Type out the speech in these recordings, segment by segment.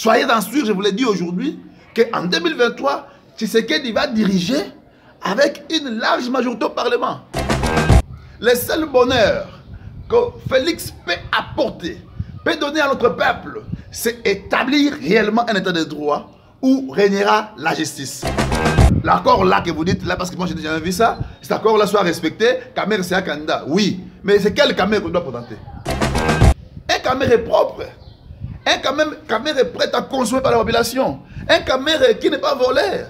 soyez sûr, je vous l'ai dit aujourd'hui, qu'en 2023, Tshisekedi va diriger avec une large majorité au Parlement. Le seul bonheur que Félix peut apporter, peut donner à notre peuple, c'est établir réellement un état de droit où régnera la justice. L'accord là que vous dites là, parce que moi j'ai déjà vu ça, cet accord là soit respecté, Kamer c'est un candidat, oui, mais c'est quel Kamer qu'on doit présenter? Un Kamer est propre, un Kamer est prêt à consommer par la population, un Kamer qui n'est pas voleur.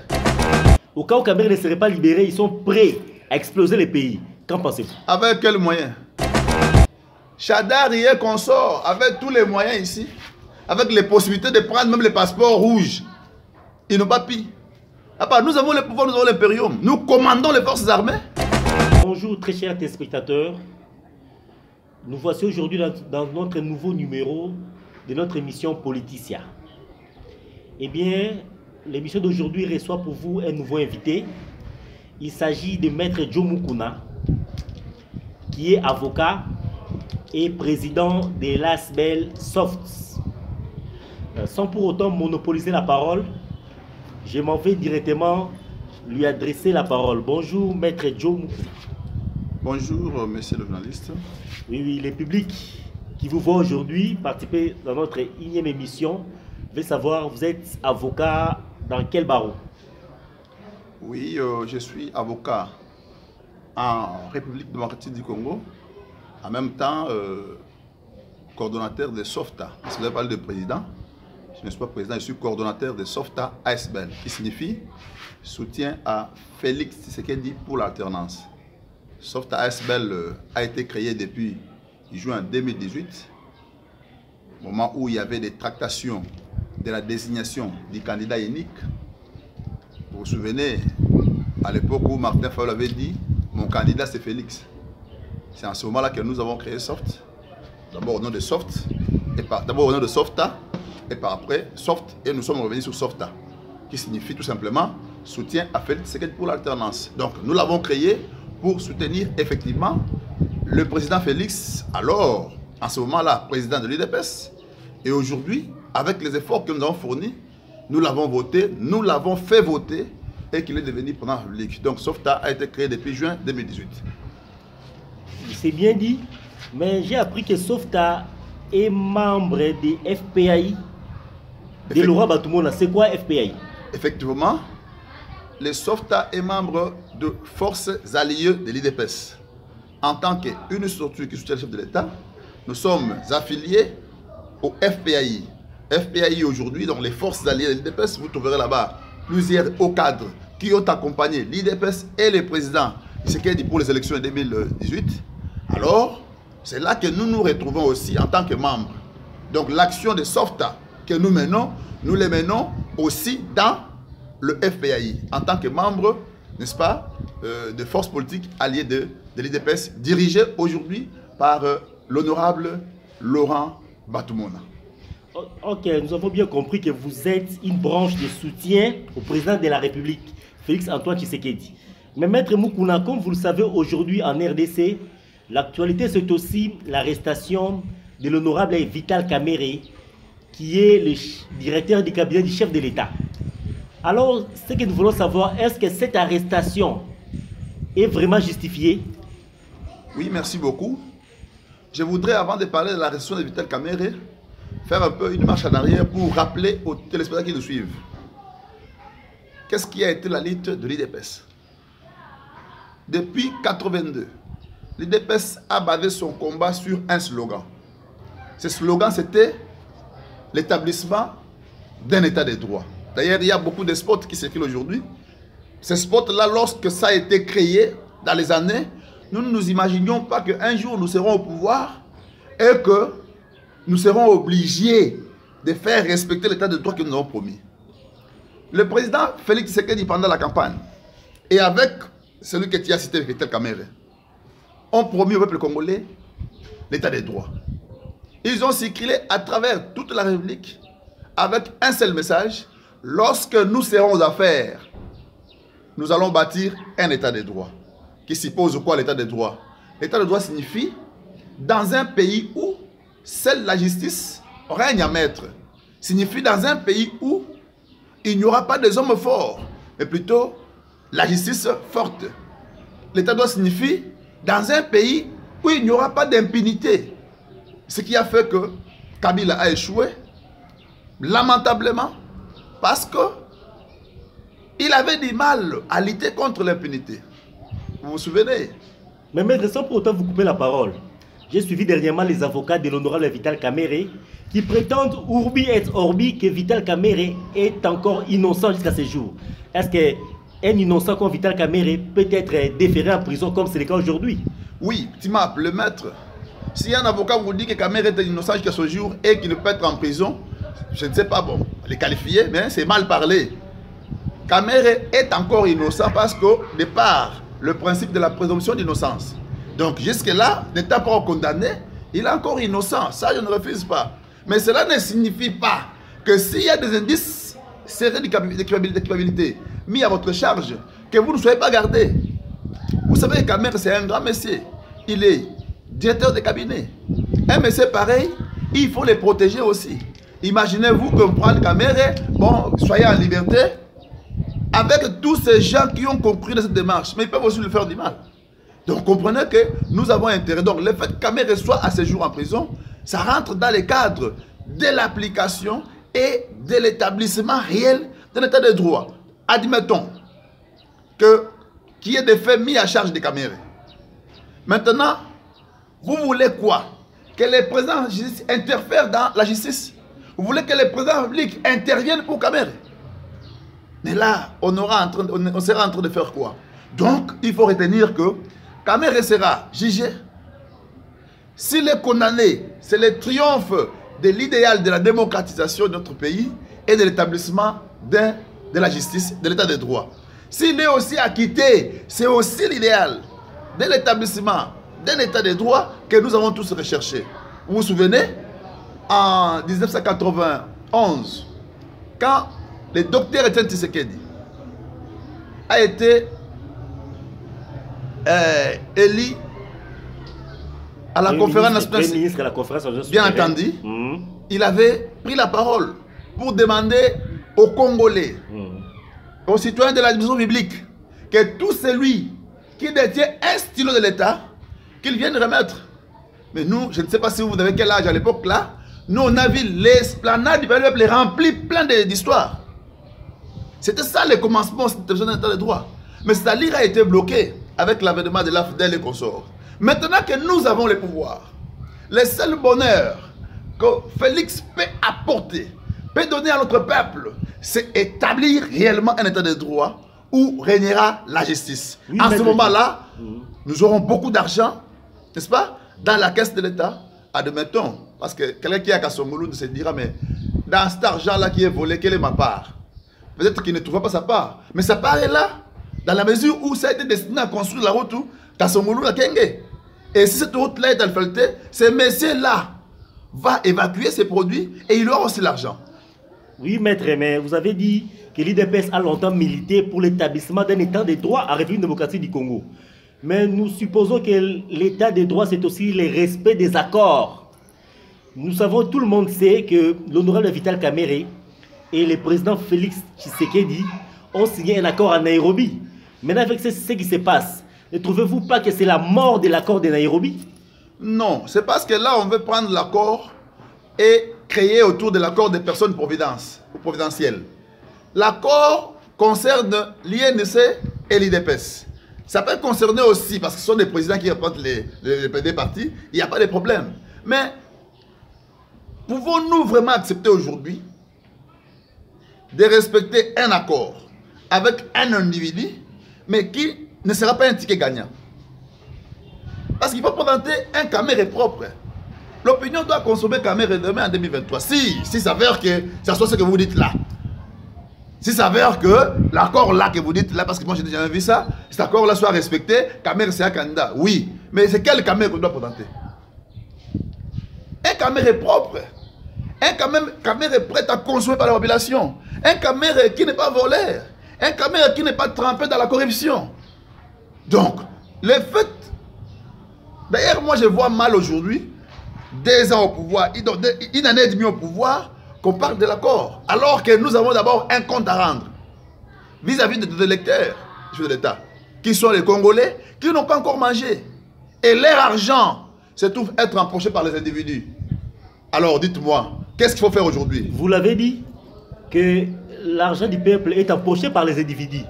Au cas où Kamer ne serait pas libéré, ils sont prêts à exploser les pays. Qu'en pensez-vous? Avec quels moyens? Chadar y est consort, avec tous les moyens ici, avec les possibilités de prendre même les passeports rouges. Ils n'ont pas pris. Nous avons le pouvoir, nous avons l'impérium. Nous commandons les forces armées. Bonjour très chers téléspectateurs. Nous voici aujourd'hui dans notre nouveau numéro de notre émission Politicien. Eh bien, l'émission d'aujourd'hui reçoit pour vous un nouveau invité. Il s'agit de Maître Joe Mukuna, qui est avocat et président de l'ASBEL Softs. Sans pour autant monopoliser la parole, je m'en vais directement lui adresser la parole. Bonjour, Maître Joe Mukuna. Bonjour, monsieur le journaliste. Oui, le public qui vous voit aujourd'hui participer dans notre énième émission veut savoir, vous êtes avocat dans quel barreau? Oui, je suis avocat en République démocratique du Congo, en même temps coordonnateur de SOFTA. Parce que vous avez parlé de président, je ne suis pas président, je suis coordonnateur de SOFTA ASBEL, qui signifie soutien à Félix Tshisekedi pour l'alternance. SOFTA ASBEL a été créé depuis juin 2018, moment où il y avait des tractations de la désignation du candidat unique. Vous vous souvenez, à l'époque où Martin Fayol avait dit « Mon candidat c'est Félix ». C'est en ce moment-là que nous avons créé SOFT. D'abord au nom de SOFT, d'abord au nom de SOFTA, et par après SOFT, et nous sommes revenus sur SOFTA, qui signifie tout simplement soutien à Félix Tshisekedi pour l'alternance. Donc nous l'avons créé pour soutenir effectivement le président Félix, alors en ce moment-là président de l'UDPS, et aujourd'hui, avec les efforts que nous avons fournis, nous l'avons voté, nous l'avons fait voter et qu'il est devenu président de la République. Donc SOFTA a été créé depuis juin 2018. C'est bien dit, mais j'ai appris que SOFTA est membre des FPAI de Laurent Batumona. C'est quoi FPAI? Effectivement, le SOFTA est membre de Forces Alliées de l'UDPS. En tant qu'une structure qui soutient le chef de l'État, nous sommes affiliés au FPAI. FPAI aujourd'hui, donc les Forces Alliées de l'UDPS, vous trouverez là-bas plusieurs hauts cadres qui ont accompagné l'UDPS et le président Tshisekedi pour les élections de 2018. Alors, c'est là que nous nous retrouvons aussi en tant que membres. Donc l'action de SOFTA que nous menons, nous les menons aussi dans le FPAI, en tant que membres, n'est-ce pas, de forces politiques alliées de l'UDPS, dirigées aujourd'hui par l'honorable Laurent Batumona. Ok, nous avons bien compris que vous êtes une branche de soutien au président de la République, Félix Antoine Tshisekedi. Mais Maître Mukuna, comme vous le savez aujourd'hui en RDC, l'actualité c'est aussi l'arrestation de l'honorable Vital Kamerhe, qui est le directeur du cabinet du chef de l'État. Alors, ce que nous voulons savoir, est-ce que cette arrestation est vraiment justifiée? Oui, merci beaucoup. Je voudrais, avant de parler de l'arrestation de Vital Kamerhe, faire un peu une marche en arrière pour rappeler aux téléspectateurs qui nous suivent. Qu'est-ce qui a été la lutte de l'UDPS? Depuis 1982, l'UDPS a basé son combat sur un slogan. Ce slogan, c'était l'établissement d'un état de droit. D'ailleurs, il y a beaucoup de spots qui s'écrivent aujourd'hui. Ces spots-là, lorsque ça a été créé dans les années, nous ne nous imaginions pas qu'un jour nous serons au pouvoir et que nous serons obligés de faire respecter l'état de droit que nous avons promis. Le président Félix Tshisekedi, pendant la campagne, et avec celui que tu as cité, Vital Kamerhe, ont promis au peuple congolais l'état de droit. Ils ont circulé à travers toute la République avec un seul message: lorsque nous serons aux affaires, nous allons bâtir un état de droit. Qui suppose quoi l'état de droit? L'état de droit signifie dans un pays où seule la justice règne à maître. signifie dans un pays où il n'y aura pas des hommes forts, mais plutôt la justice forte. L'état de droit signifie dans un pays où il n'y aura pas d'impunité. Ce qui a fait que Kabila a échoué, lamentablement, parce que il avait du mal à lutter contre l'impunité. Vous vous souvenez? Mais maître, sans pour autant vous couper la parole, j'ai suivi dernièrement les avocats de l'honorable Vital Kamerhe qui prétendent Urbi et Orbi que Vital Kamerhe est encore innocent jusqu'à ce jour. Est-ce qu'un innocent comme Vital Kamerhe peut être déféré en prison comme c'est le cas aujourd'hui? Oui, tu m'as appelé maître. Si un avocat vous dit que Kamerhe est innocent jusqu'à ce jour et qu'il ne peut être en prison, je ne sais pas, bon, les qualifier, mais c'est mal parlé. Kamerhe est encore innocent parce que, de par le principe de la présomption d'innocence. Donc, jusque-là, n'étant pas condamné, il est encore innocent. Ça, je ne refuse pas. Mais cela ne signifie pas que s'il y a des indices sérieux d'équitabilité mis à votre charge, que vous ne soyez pas gardé. Vous savez que Kamerhe, c'est un grand monsieur. Il est directeur de cabinet. Un monsieur pareil, il faut les protéger aussi. Imaginez-vous que vous prenez Kamerhe, bon, soyez en liberté, avec tous ces gens qui ont compris de cette démarche, mais ils peuvent aussi lui faire du mal. Donc comprenez que nous avons intérêt. Donc le fait que Kamerhe soit à ce jour en prison, ça rentre dans le cadre de l'application et de l'établissement réel de l'état de droit. Admettons qu'il y ait des faits mis à charge de Kamerhe. Maintenant, vous voulez quoi? Que les présidents de la justice interfèrent dans la justice? Vous voulez que les présidents publics interviennent pour Kamerhe? Mais là, on sera en train de faire quoi? Donc, il faut retenir que Kamerhe sera jugé. S'il est condamné, c'est le triomphe de l'idéal de la démocratisation de notre pays et de l'établissement de la justice, de l'état de droit. S'il est aussi acquitté, c'est aussi l'idéal de l'établissement d'un état de droit que nous avons tous recherché. Vous vous souvenez, en 1991, quand le docteur Etienne Tshisekedi a été élu à la conférence nationale, bien entendu, il avait pris la parole pour demander aux Congolais, aux citoyens de l'administration publique, que tout celui qui détient un stylo de l'État, qu'il vienne remettre. Mais nous, je ne sais pas si vous avez quel âge à l'époque là, nous on a vu l'esplanade du peuple remplie plein d'histoires. C'était ça le commencement de l'état de droit. Mais Staline a été bloqué avec l'avènement de l'AFDEL et consorts. Maintenant que nous avons le pouvoir, le seul bonheur que Félix peut apporter, peut donner à notre peuple, c'est établir réellement un état de droit où régnera la justice. Oui, en ce moment-là, nous aurons beaucoup d'argent, n'est-ce pas, dans la caisse de l'État. Admettons, parce que quelqu'un qui est à Kassongolou se dira, mais dans cet argent-là qui est volé, quelle est ma part? Peut-être qu'il ne trouvera pas sa part. Mais sa part est là, dans la mesure où ça a été destiné à construire la route Kassongolou à Kenge. Et si cette route-là est asphaltée, ce monsieur-là va évacuer ses produits et il aura aussi l'argent. Oui, maître, mais vous avez dit que l'IDPS a longtemps milité pour l'établissement d'un état de droit à République démocratique du Congo. Mais nous supposons que l'état de droit, c'est aussi le respect des accords. Nous savons, tout le monde sait que l'honorable Vital Kamerhe et le président Félix Tshisekedi ont signé un accord à Nairobi. Maintenant, avec ce qui se passe, ne trouvez-vous pas que c'est la mort de l'accord de Nairobi? Non, c'est parce que là, on veut prendre l'accord et créer autour de l'accord des personnes providentielles. L'accord concerne l'INC et l'IDPS. Ça peut concerner aussi, parce que ce sont des présidents qui représentent les partis, il n'y a pas de problème. Mais pouvons-nous vraiment accepter aujourd'hui de respecter un accord avec un individu, mais qui ne sera pas un ticket gagnant? Parce qu'il faut présenter un Kamerhe propre. L'opinion doit consommer Kamerhe demain en 2023. Si ça s'avère que ça soit ce que vous dites là. Si ça s'avère que l'accord là que vous dites là, parce que moi j'ai déjà vu ça, cet accord là soit respecté, Kamerhe c'est un candidat. Oui, mais c'est quel Kamerhe qu'on doit présenter? Un Kamerhe propre. Un Kamerhe prêt à consommer par la population. Un Kamerhe qui n'est pas voleur. Un Kamerhe qui n'est pas trempé dans la corruption. Donc, le fait... D'ailleurs, moi je vois mal aujourd'hui, 2 ans au pouvoir, une année et demie au pouvoir, qu'on parle de l'accord. Alors que nous avons d'abord un compte à rendre vis-à-vis des électeurs de l'État, qui sont les Congolais, qui n'ont pas encore mangé. Et leur argent se trouve être empoché par les individus. Alors dites-moi, qu'est-ce qu'il faut faire aujourd'hui? Vous l'avez dit, que l'argent du peuple est empoché par les individus.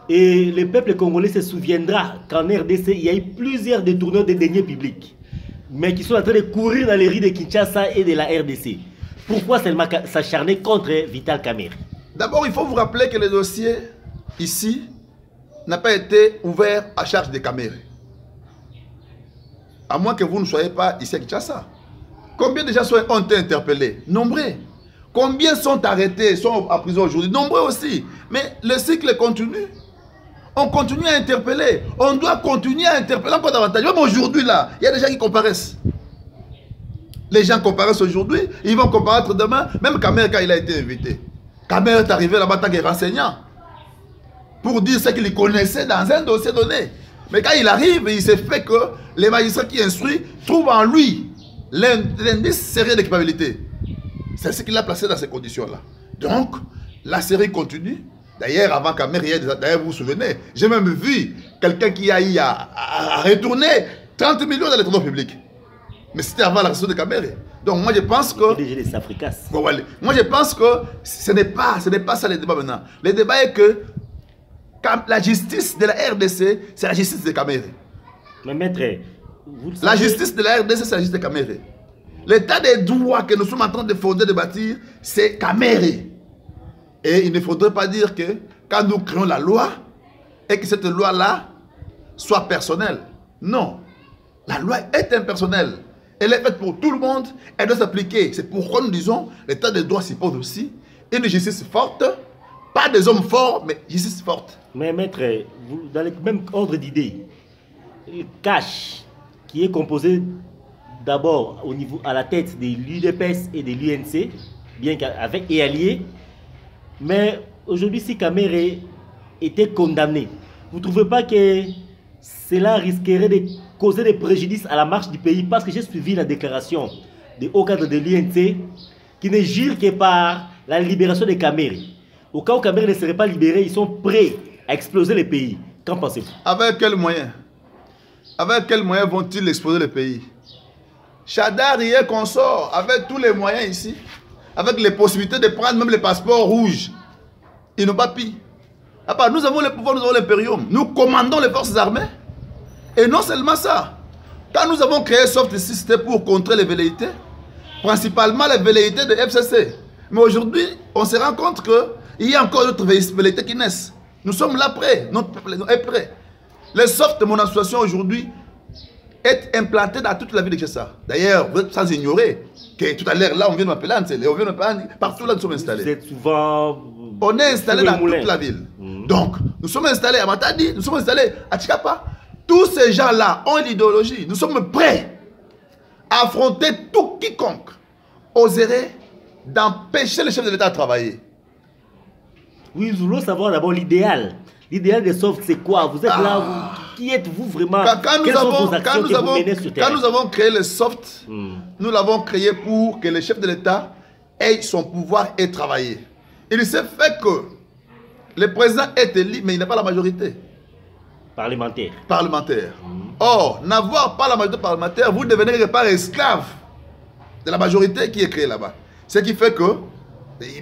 Et le peuple congolais se souviendra qu'en RDC, il y a eu plusieurs détourneurs des deniers publics, mais qui sont en train de courir dans les rues de Kinshasa et de la RDC. Pourquoi seulement s'acharner contre Vital Kamerhe? D'abord, il faut vous rappeler que le dossier ici n'a pas été ouvert à charge de Kamerhe. À moins que vous ne soyez pas ici à Kinshasa. Combien de gens ont été interpellés? Nombreux. Combien sont arrêtés, sont en prison aujourd'hui? Nombreux aussi. Mais le cycle continue. On continue à interpeller. On doit continuer à interpeller encore davantage. Même aujourd'hui, là, il y a des gens qui comparaissent. Les gens comparaissent aujourd'hui, ils vont comparaître demain. Même Kamerhe, quand il a été invité, Kamerhe est arrivé là-bas en tant que renseignant pour dire ce qu'il connaissait dans un dossier donné. Mais quand il arrive, il s'est fait que les magistrats qui instruisent trouvent en lui l'indice sérieux de culpabilité. C'est ce qu'il a placé dans ces conditions-là. Donc, la série continue. D'ailleurs, avant Kamerhe, d'ailleurs, vous vous souvenez, j'ai même vu quelqu'un qui a eu à retourner 30 millions dans les trésors publics. Mais c'était avant la de Kamerhe. Donc, moi, je pense que... Bon, ouais, moi, je pense que ce n'est pas ça le débat maintenant. Le débat est que la justice de la RDC, c'est la justice de Kamerhe. Mais maître, la justice de la RDC, c'est la justice de Kamerhe. L'état des droits que nous sommes en train de fonder, de bâtir, c'est Kamerhe. Et il ne faudrait pas dire que quand nous créons la loi, et que cette loi-là soit personnelle. Non. La loi est impersonnelle. Elle est faite pour tout le monde. Elle doit s'appliquer. C'est pourquoi nous disons l'état des droits suppose aussi une justice forte. Pas des hommes forts, mais justice forte. Mais maître, dans le même ordre d'idée, Cash, qui est composé d'abord au niveau à la tête de l'UDPS et de l'UNC, bien qu'avec et alliés, mais aujourd'hui, si Kamerhe était condamné, vous ne trouvez pas que cela risquerait de causer des préjudices à la marche du pays? Parce que j'ai suivi la déclaration des hauts cadres de l'UNC qui ne jure que par la libération de Kamerhe. Au cas où Kamerhe ne serait pas libéré, ils sont prêts à exploser le pays. Qu'en pensez-vous? Avec quels moyens? Avec quels moyens vont-ils exploser le pays? Chadar y est consort avec tous les moyens ici, avec les possibilités de prendre même les passeports rouges. Ils n'ont pas pris. Nous avons le pouvoir, nous avons l'impérium. Nous commandons les forces armées. Et non seulement ça. Quand nous avons créé Soft ici, c'était pour contrer les velléités, principalement les velléités de FCC. Mais aujourd'hui, on se rend compte qu'il y a encore d'autres velléités qui naissent. Nous sommes là prêts. Notre peuple est prêt. Le Soft, mon association aujourd'hui, est implanté dans toute la ville de Kinshasa. D'ailleurs, vous êtes sans ignorer que tout à l'heure, là, on vient de m'appeler partout là, nous sommes installés. Vous êtes souvent... On est installé dans toute la ville. Donc, nous sommes installés à Matadi, nous sommes installés à Tchikapa. Tous ces gens-là ont l'idéologie. Nous sommes prêts à affronter tout quiconque oserait d'empêcher le chef de l'État à travailler. Oui, nous voulons savoir d'abord l'idéal. L'idéal des Soft, c'est quoi? Vous êtes là, qui êtes-vous vraiment? Quand nous avons créé le Soft, nous l'avons créé pour que le chef de l'État ait son pouvoir et travailler. Il s'est fait que le président est élu, mais il n'a pas la majorité. Parlementaire. Or, n'avoir pas la majorité parlementaire, vous devenez quelque part esclave de la majorité qui est créée là-bas. Ce qui fait que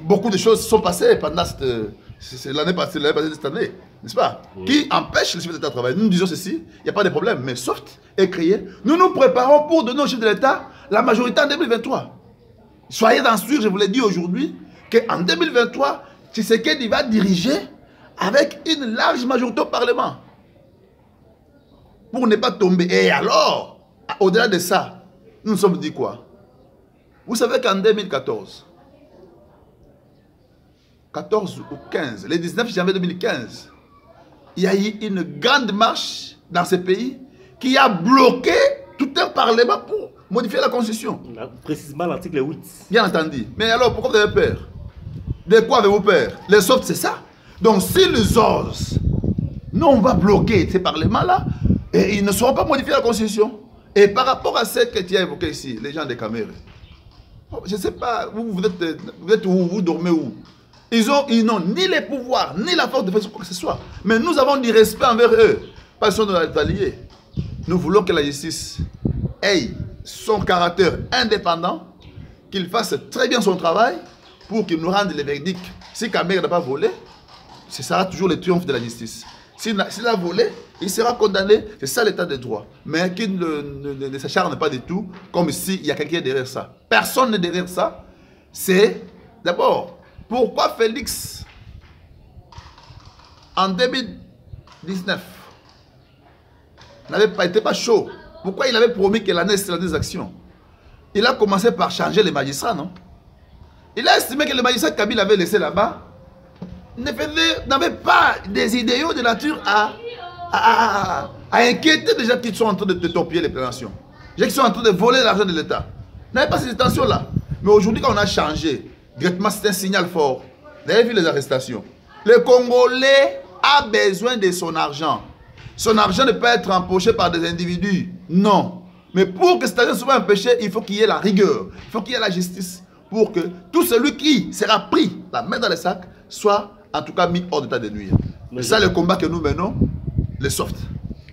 beaucoup de choses sont passées pendant l'année passée de cette année, n'est-ce pas? Qui empêche le chef de l'État de travailler. Nous disons ceci, il n'y a pas de problème, mais Soft est créé. Nous nous préparons pour donner au chef de l'État la majorité en 2023. Soyez sûr, je vous l'ai dit aujourd'hui, qu'en 2023, Tshisekedi va diriger avec une large majorité au Parlement. Pour ne pas tomber. Et alors, au-delà de ça, nous nous sommes dit quoi? Vous savez qu'en 2014, 14 ou 15, le 19 janvier 2015, il y a eu une grande marche dans ce pays qui a bloqué tout un parlement pour modifier la constitution. Précisément l'article 8. Bien entendu. Mais alors, pourquoi vous avez peur? De quoi avez-vous peur? Les Soft, c'est ça. Donc, s'ils osent, nous, on va bloquer ces parlements-là et ils ne sauront pas modifier la constitution. Et par rapport à ce que tu as évoqué ici, les gens de Kamerhe, Je ne sais pas, vous êtes où, vous dormez où? Ils n'ont ni les pouvoirs, ni la force de faire quoi que ce soit. Mais nous avons du respect envers eux. Parce qu'ils sont nos alliés. Nous voulons que la justice ait son caractère indépendant, qu'il fasse très bien son travail pour qu'il nous rende les verdicts. Si Kabila n'a pas volé, ce sera toujours le triomphe de la justice. S'il a volé, il sera condamné. C'est ça l'état de droit. Mais qu'il ne s'acharne pas du tout, comme s'il y a quelqu'un derrière ça. Personne n'est derrière ça. C'est d'abord, pourquoi Félix, en 2019, n'était pas chaud? Pourquoi il avait promis que l'année serait des actions? Il a commencé par changer les magistrats, non? Il a estimé que les magistrats que Kabila avait laissés là-bas n'avaient pas des idéaux de nature à inquiéter des gens qui sont en train de torpiller les préventions. Les gens qui sont en train de voler l'argent de l'État. N'avait pas ces intentions-là. Mais aujourd'hui, quand on a changé, directement, c'est un signal fort. Vous avez vu les arrestations. Le Congolais a besoin de son argent. Son argent ne peut être empoché par des individus. Non. Mais pour que cet argent soit empêché, il faut qu'il y ait la rigueur. Il faut qu'il y ait la justice. Pour que tout celui qui sera pris, la main dans le sac, soit en tout cas mis hors d'état de nuire. C'est ça le combat que nous menons, les soft.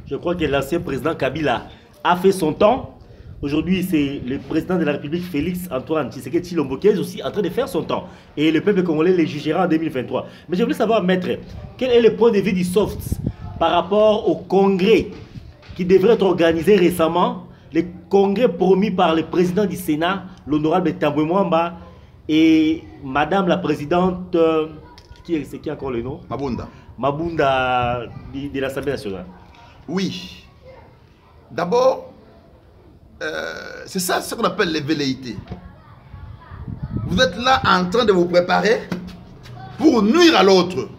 Je crois que l'ancien président Kabila a fait son temps. Aujourd'hui, c'est le président de la République, Félix Antoine Tshisekedi Tshilombo, qui est aussi en train de faire son temps. Et le peuple congolais les jugera en 2023. Mais je voulais savoir, maître, quel est le point de vue du soft par rapport au congrès qui devrait être organisé récemment, le congrès promis par le président du Sénat, l'honorable Tambwe Mwamba, et madame la présidente, c'est qui encore le nom? Mabunda. Mabunda de l'Assemblée nationale. Oui. D'abord, c'est ça ce qu'on appelle les velléités. Vous êtes là en train de vous préparer pour nuire à l'autre.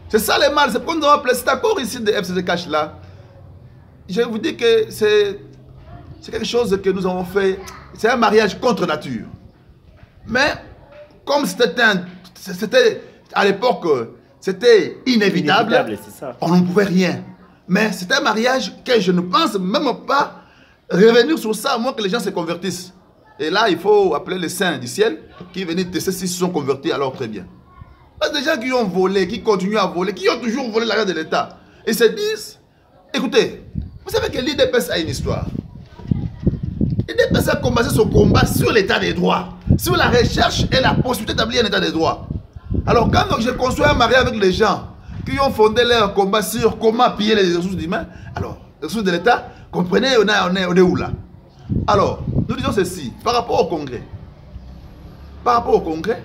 C'est ça le mal. C'est pourquoi nous avons appelé cet accord ici de FCDH là. Je vous dis que c'est quelque chose que nous avons fait. C'est un mariage contre nature. Mais comme c'était à l'époque, c'était inévitable, ça. On ne pouvait rien. Mais c'est un mariage que je ne pense même pas revenir sur ça, à moins que les gens se convertissent. Et là, il faut appeler les saints du ciel qui viennent tester s'ils se sont convertis, alors très bien. Parce que des gens qui ont volé, qui continuent à voler, qui ont toujours volé l'argent de l'État, ils se disent, écoutez, vous savez que l'IDPS a une histoire. L'IDPS a commencé son combat sur l'état des droits, sur la recherche et la possibilité d'établir un état des droits. Alors quand je construis un mariage avec les gens qui ont fondé leur combat sur comment piller les ressources humaines, alors, les ressources de l'État, comprenez, on est où là? Alors, nous disons ceci, par rapport au Congrès. Par rapport au Congrès,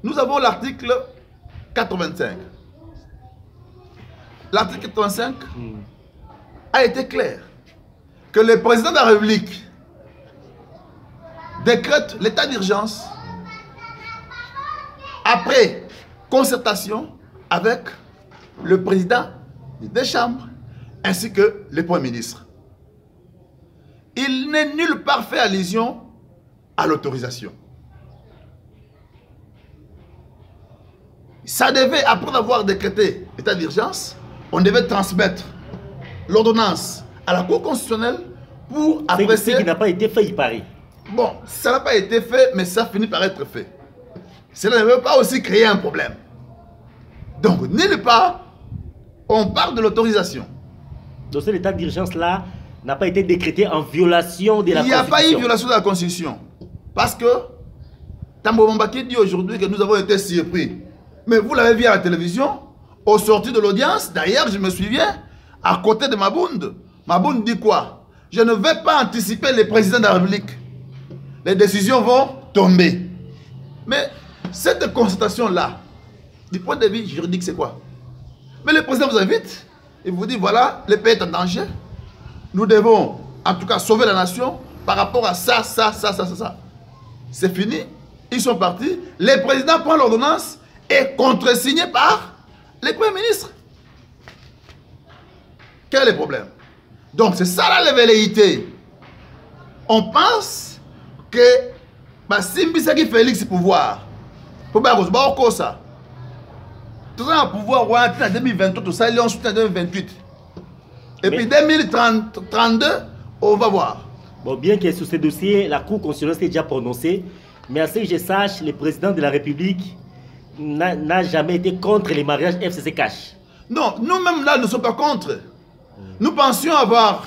nous avons l'article 85. L'article 85 a été clair que le président de la République décrète l'état d'urgence après concertation avec le président des chambres ainsi que le Premier ministre. Il n'est nulle part fait allusion à l'autorisation. Ça devait, après avoir décrété l'état d'urgence, on devait transmettre l'ordonnance à la Cour constitutionnelle pour apprécier... Ce qui n'a pas été fait, il paraît. Bon, ça n'a pas été fait, mais ça finit par être fait. Cela ne veut pas aussi créer un problème. Donc, nulle part, on parle de l'autorisation. Donc, cet état d'urgence-là n'a pas été décrété en violation de la Constitution. Il n'y a pas eu violation de la Constitution. Parce que Tambwe Mwamba dit aujourd'hui que nous avons été surpris. Mais vous l'avez vu à la télévision, au sortir de l'audience, d'ailleurs, je me souviens, à côté de Mabunda. Mabunda dit quoi? Je ne vais pas anticiper les présidents de la République. Les décisions vont tomber. Mais cette constatation-là, du point de vue juridique, c'est quoi? Mais le président vous invite, il vous dit, voilà, le pays est en danger. Nous devons, en tout cas, sauver la nation par rapport à ça. C'est fini. Ils sont partis. Le président prend l'ordonnance et contresigné par le Premier ministre. Quel est le problème? Donc, c'est ça la velléité. On pense que Simbi qui Félix pouvoir. Pour ça. Tout ça, pouvoir en 2023, tout ça, il est en soutien en 2028. Et puis 2032, on va voir. Bon, bien que sur ce dossier, la Cour constitutionnelle s'est déjà prononcée, mais à ce que je sache, le président de la République n'a jamais été contre les mariages FCC cash. Non, nous-mêmes là, nous ne sommes pas contre. Nous pensions avoir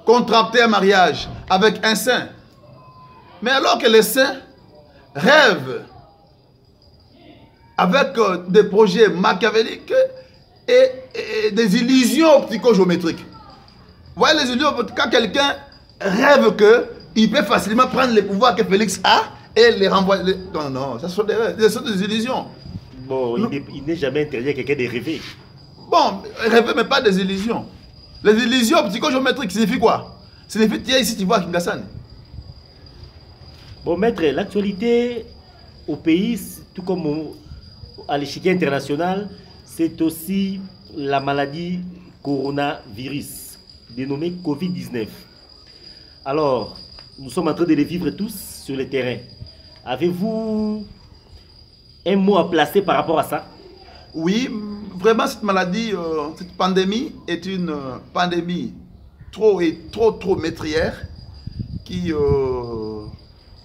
contracté un mariage avec un saint. Mais alors que les saints rêvent avec des projets machiavéliques et des illusions optico-géométriques. Vous voyez les illusions, quand quelqu'un rêve qu'il peut facilement prendre les pouvoirs que Félix a et les renvoyer. Non, non, ça sont des rêves, ce sont des illusions. Bon, il n'est jamais interdit à quelqu'un de rêver. Bon, rêver, mais pas des illusions. Les illusions psychogéométriques signifient quoi? Signifie, tiens, ici, tu vois Kingasane. Bon, maître, l'actualité au pays, tout comme à l'échiquier international, c'est aussi la maladie coronavirus, dénommée Covid-19. Alors, nous sommes en train de les vivre tous sur le terrain. Avez-vous un mot à placer par rapport à ça? Oui, vraiment cette maladie, cette pandémie est une pandémie trop meurtrière qui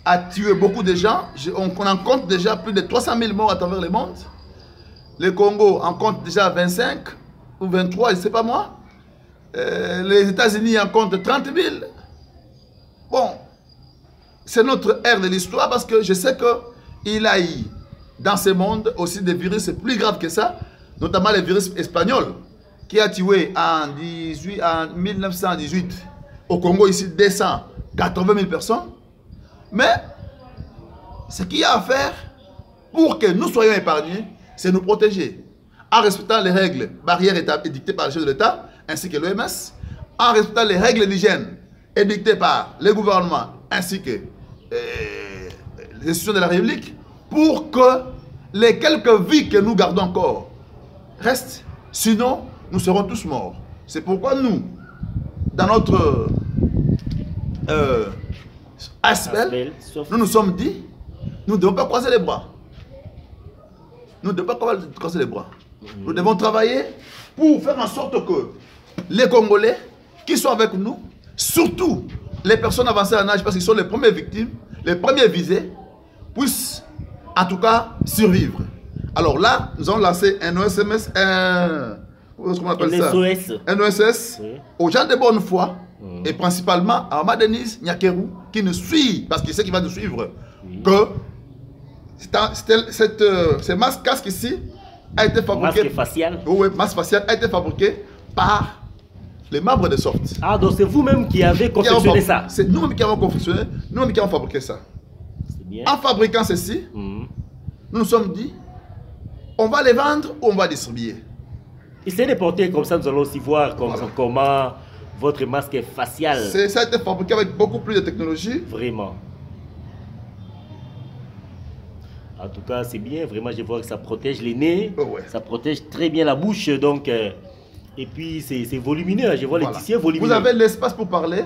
a tué beaucoup de gens. On en compte déjà plus de 300 000 morts à travers le monde. Le Congo en compte déjà 25 ou 23, je ne sais pas moi. Les États-Unis en comptent 30 000. Bon, c'est notre ère de l'histoire parce que je sais qu'il a eu dans ce monde aussi des virus plus graves que ça, notamment le virus espagnol qui a tué en 1918 au Congo ici 280 000 personnes. Mais ce qu'il y a à faire pour que nous soyons épargnés, c'est nous protéger en respectant les règles barrières édictées par le chef de l'État ainsi que l'OMS, en respectant les règles d'hygiène édictées par les gouvernements ainsi que les institutions de la République, pour que les quelques vies que nous gardons encore restent. Sinon, nous serons tous morts. C'est pourquoi nous, dans notre aspect, nous nous sommes dit, nous ne devons pas croiser les bras. Nous ne devons pas croiser les bras. Nous devons travailler pour faire en sorte que les Congolais qui sont avec nous, surtout les personnes avancées en âge, parce qu'ils sont les premières victimes, les premiers visés, puissent en tout cas survivre. Alors là, nous avons lancé un OSMS, un OSS oui, aux gens de bonne foi et principalement à Mama Denise Nyakeru qui nous suit, parce qu'il sait qu'il va nous suivre, oui, que ce masque casque ici a été fabriqué. Masque facial. Oui, masque facial a été fabriqué par les membres de sorte. Ah, donc c'est vous-même qui avez confectionné ça? C'est nous-mêmes qui avons confectionné, nous-mêmes qui avons fabriqué ça. Bien. En fabriquant ceci, nous nous sommes dit, on va les vendre ou on va distribuer. Essayez de porter comme ça, nous allons aussi voir comment votre masque facial. Ça a été fabriqué avec beaucoup plus de technologie. Vraiment. En tout cas, c'est bien. Vraiment, je vois que ça protège les nez. Oh ouais. Ça protège très bien la bouche. Donc, et puis, c'est volumineux. Je vois les tissus volumineux. Vous avez l'espace pour parler.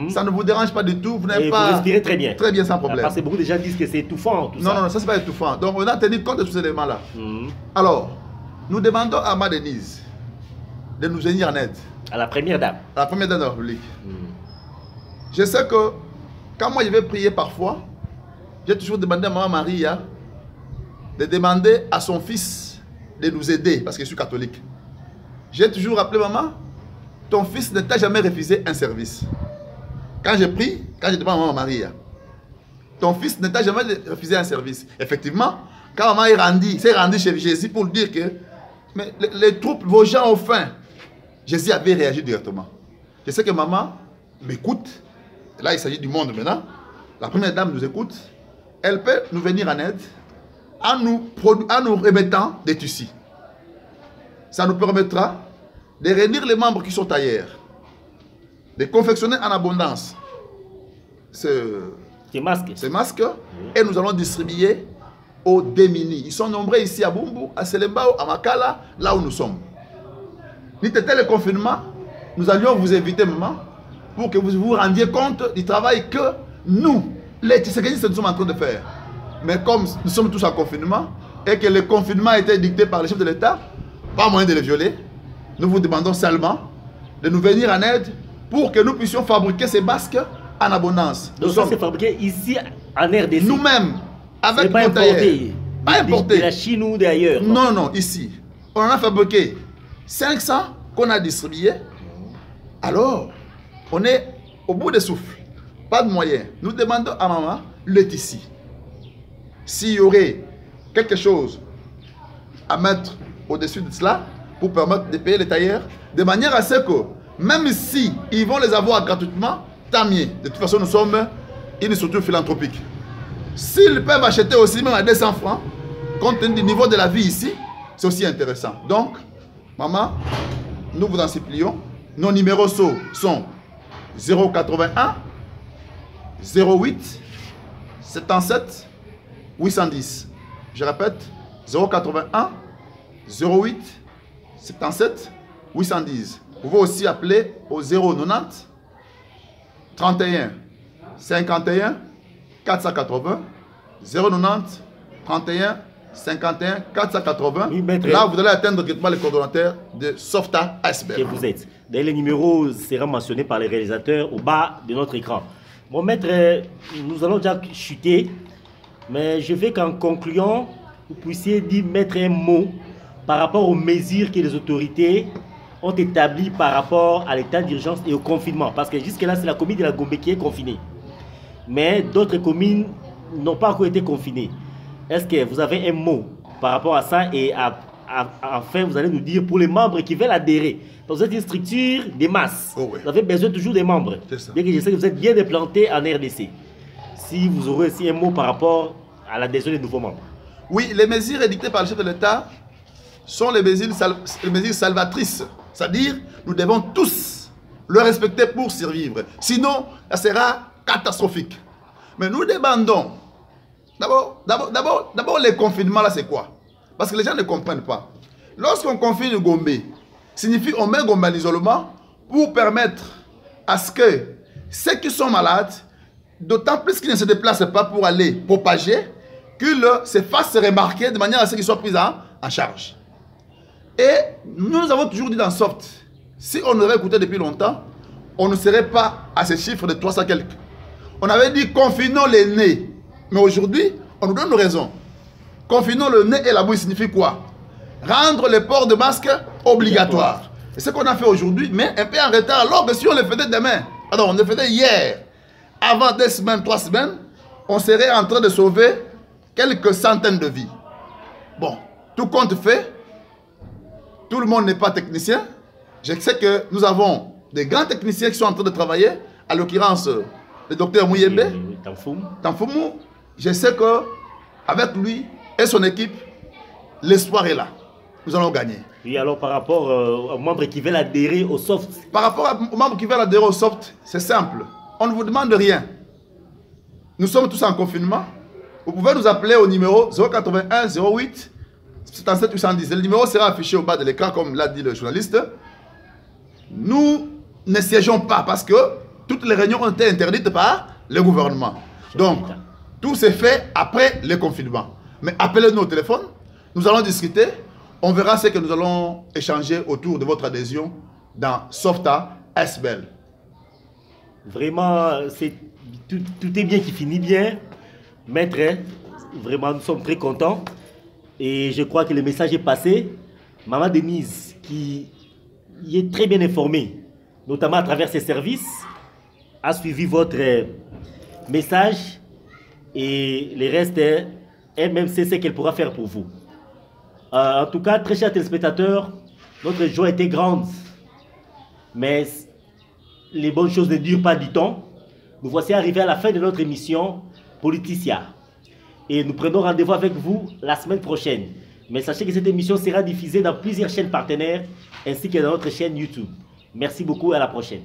Ça ne vous dérange pas du tout. Vous n'avez pas... Vous respirez très bien. Très bien, sans problème. Parce que beaucoup de gens disent que c'est étouffant. Tout ça. Non, ça, c'est pas étouffant. Donc, on a tenu compte de tous ces éléments-là. Alors, nous demandons à Mama Denise de nous venir en aide. À la première dame. À la première dame de la République. Je sais que quand moi je vais prier parfois, j'ai toujours demandé à Maman Maria de demander à son fils de nous aider parce que je suis catholique. J'ai toujours rappelé, maman, ton fils ne t'a jamais refusé un service. Quand je prie, quand je demande à Maman Maria, ton fils ne t'a jamais refusé un service. Effectivement, quand maman s'est rendue chez Jésus pour lui dire que mais les troupes, vos gens ont faim, Jésus avait réagi directement. Je sais que maman m'écoute. Là, il s'agit du monde maintenant. La première dame nous écoute. Elle peut nous venir en aide en nous remettant des tissus. Ça nous permettra de réunir les membres qui sont ailleurs, de confectionner en abondance ces masques et nous allons distribuer aux démunis. Ils sont nombreux ici à Bumbu, à Selembao, à Makala, là où nous sommes. N'était le confinement, nous allions vous inviter, maman, pour que vous vous rendiez compte du travail que nous, les Tshisekedi, nous sommes en train de faire. Mais comme nous sommes tous en confinement, et que le confinement a été dicté par le chef de l'État, pas moyen de le violer, nous vous demandons seulement de nous venir en aide pour que nous puissions fabriquer ces masques en abondance. Donc ça, c'est fabriqué ici en RDC. Nous-mêmes, avec pas nos importé. Pas importé. De la Chine ou d'ailleurs. Non, non, ici. On en a fabriqué 500 qu'on a distribués. Alors, on est au bout des souffles. Pas de moyens. Nous demandons à maman Laetitia s'il y aurait quelque chose à mettre au-dessus de cela pour permettre de payer les tailleurs, de manière à ce que, même si ils vont les avoir gratuitement, tant mieux. De toute façon, nous sommes une structure philanthropique. S'ils peuvent acheter aussi même à 200 francs, compte tenu du niveau de la vie ici, c'est aussi intéressant. Donc, maman, nous vous en supplions. Nos numéros sont 081 08 77 810. Je répète, 081 08 77 810. Vous pouvez aussi appeler au 090 31 51 480 090 31 51 480. Oui, maître. Là, vous allez atteindre directement le coordonnateur de Softa ASBL. Que vous êtes. D'ailleurs, les numéros seront mentionnés par les réalisateurs au bas de notre écran. Bon, maître, nous allons déjà chuter, mais je veux qu'en concluant, vous puissiez mettre un mot par rapport aux mesures que les autorités ont établies par rapport à l'état d'urgence et au confinement. Parce que jusque-là, c'est la commune de la Gombe qui est confinée. Mais d'autres communes n'ont pas encore été confinées. Est-ce que vous avez un mot par rapport à ça et enfin, vous allez nous dire pour les membres qui veulent adhérer. Donc, vous êtes une structure des masses. Oh oui. Vous avez besoin toujours des membres. Bien que je sais que vous êtes bien implanté en RDC. Si vous aurez aussi un mot par rapport à l'adhésion des nouveaux membres. Oui, les mesures édictées par le chef de l'État sont les mesures salvatrices. C'est-à-dire, nous devons tous le respecter pour survivre. Sinon, ça sera catastrophique. Mais nous demandons, d'abord les confinements, là, c'est quoi? Parce que les gens ne comprennent pas. Lorsqu'on confine Gombe, signifie on met Gombe en isolement pour permettre à ce que ceux qui sont malades, d'autant plus qu'ils ne se déplacent pas pour aller propager, qu'ils se fassent remarquer de manière à ce qu'ils soient pris en charge. Et nous avons toujours dit dans Soft, si on nous avait écouté depuis longtemps, on ne serait pas à ce chiffre de 300 quelques. On avait dit confinons les nez. Mais aujourd'hui, on nous donne raison. Confinons le nez et la bouche signifie quoi? Rendre le port de masque obligatoire. Et ce qu'on a fait aujourd'hui, mais un peu en retard, alors que si on le faisait demain, pardon, on le faisait hier, avant 2 semaines, 3 semaines, on serait en train de sauver quelques centaines de vies. Bon, tout compte fait, tout le monde n'est pas technicien. Je sais que nous avons des grands techniciens qui sont en train de travailler, à l'occurrence le docteur Mouyembe, Tanfoumou. Je sais qu'avec lui et son équipe, l'espoir est là. Nous allons gagner. Oui, alors par rapport aux membres qui veulent adhérer au soft. Par rapport aux membres qui veulent adhérer au soft, c'est simple. On ne vous demande rien. Nous sommes tous en confinement. Vous pouvez nous appeler au numéro 081 08 77 810. Le numéro sera affiché au bas de l'écran, comme l'a dit le journaliste. Nous ne siégeons pas parce que toutes les réunions ont été interdites par le gouvernement. Donc, tout s'est fait après le confinement. Mais appelez-nous au téléphone, nous allons discuter, on verra ce que nous allons échanger autour de votre adhésion dans Softa ASBL. Vraiment, tout est bien qui finit bien. Maître, vraiment, nous sommes très contents. Et je crois que le message est passé. Maman Denise, qui est très bien informée, notamment à travers ses services, a suivi votre message et le reste, elle-même sait ce qu'elle pourra faire pour vous. En tout cas, très chers téléspectateurs, notre joie était grande, mais les bonnes choses ne durent pas du temps. Nous voici arrivés à la fin de notre émission Politicia et nous prenons rendez-vous avec vous la semaine prochaine. Mais sachez que cette émission sera diffusée dans plusieurs chaînes partenaires ainsi que dans notre chaîne YouTube. Merci beaucoup et à la prochaine.